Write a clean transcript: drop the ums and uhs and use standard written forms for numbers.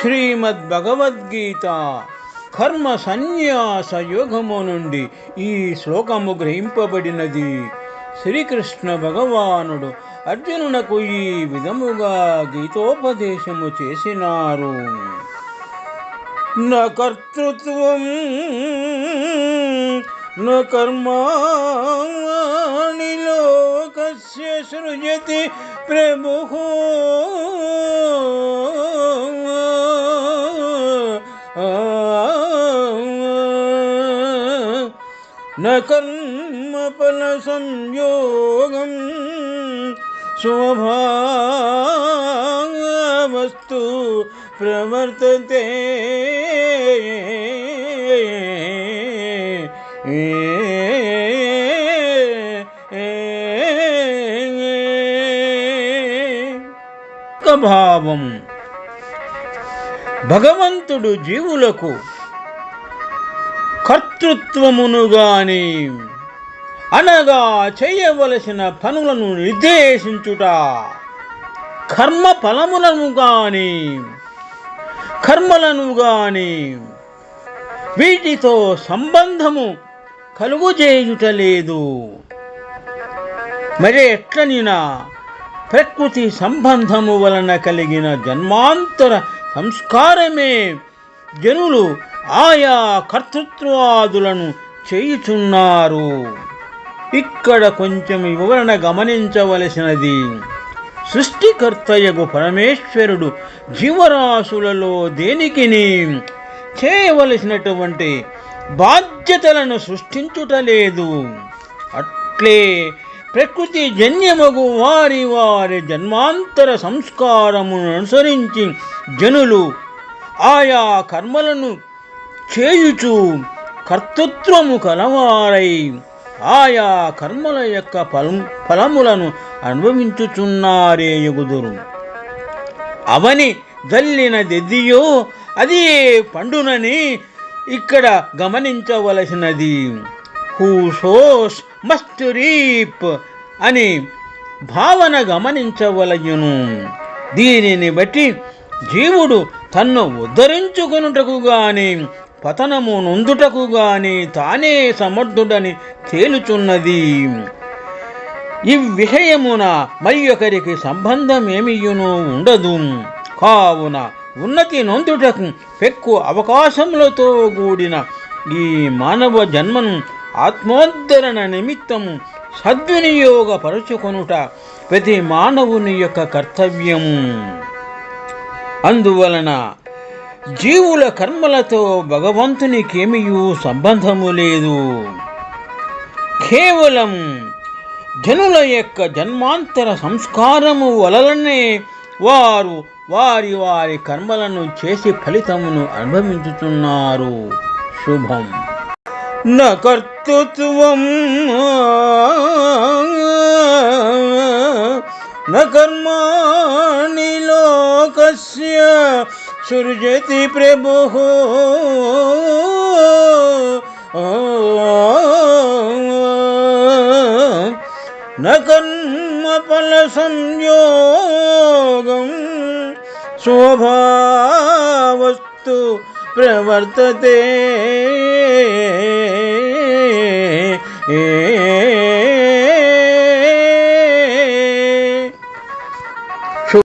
శ్రీమద్భగవద్గీత కర్మ సన్యాస యోగము నుండి ఈ శ్లోకము గ్రహింపబడినది. శ్రీకృష్ణ భగవానుడు అర్జునునకు ఈ విధముగా గీతోపదేశము చేసినారు. న కర్తృత్వం న కర్మాణి లోకస్య సృజతి ప్రభుః న కర్మఫల సంయోగం స్వభావస్తు ప్రవర్తతే. భావం భగవంతుడు జీవులకు కర్తృత్వమును గాని అనగా చేయవలసిన పనులను నిర్దేశించుట, కర్మ ఫలములను గాని కర్మలను గాని వీటితో సంబంధము కలుగుచేయుటలేదు. మరి ఎట్లనినా ప్రకృతి సంబంధము వలన కలిగిన జన్మాంతర సంస్కారమే జనులు ఆయా కర్తృత్వాదులను చేయుచున్నారు. ఇక్కడ కొంచెం వివరణ గమనించవలసినది. సృష్టికర్తయగు పరమేశ్వరుడు జీవరాశులలో దేనికిని చేయవలసినటువంటి బాధ్యతలను సృష్టించుటలేదు. అట్లే ప్రకృతి జన్యమగు వారి వారి జన్మాంతర సంస్కారమును అనుసరించి జనులు ఆయా కర్మలను చేయుచు కర్తృత్వము కలవారై ఆయా కర్మల యొక్క ఫలములను అనుభవించుచున్నారే ఎగుదురు. అవని జల్లిన దెద్దియో అది పండునని ఇక్కడ గమనించవలసినది. హూ సోస్ మస్ట్ రీప్ అని భావన గమనించవలయును. దీనిని బట్టి జీవుడు తన్ను ఉద్ధరించుకొనుటకు గాని పతనము నొందుటకు గాని తానే సమర్థుడని తేలుచున్నది. ఈ విషయమున మరి ఒకరికి సంబంధమేమియును ఉండదు. కావున ఉన్నతి నొందుటకు పెక్కు అవకాశములతో కూడిన ఈ మానవ జన్మను ఆత్మోద్ధరణ నిమిత్తము సద్వినియోగపరుచుకొనుట ప్రతి మానవుని యొక్క కర్తవ్యము. అందువలన జీవుల కర్మలతో భగవంతునికేమియూ సంబంధము లేదు. కేవలం జనుల యొక్క జన్మాంతర సంస్కారము వలననే వారు వారి వారి కర్మలను చేసి ఫలితమును అనుభవించుతున్నారు. శుభం. న కర్తృత్వం న కర్మాణి లోకస్య సృజతి ప్రభుః న కర్మఫల సంయోగం స్వభావస్తు ప్రవర్తతే.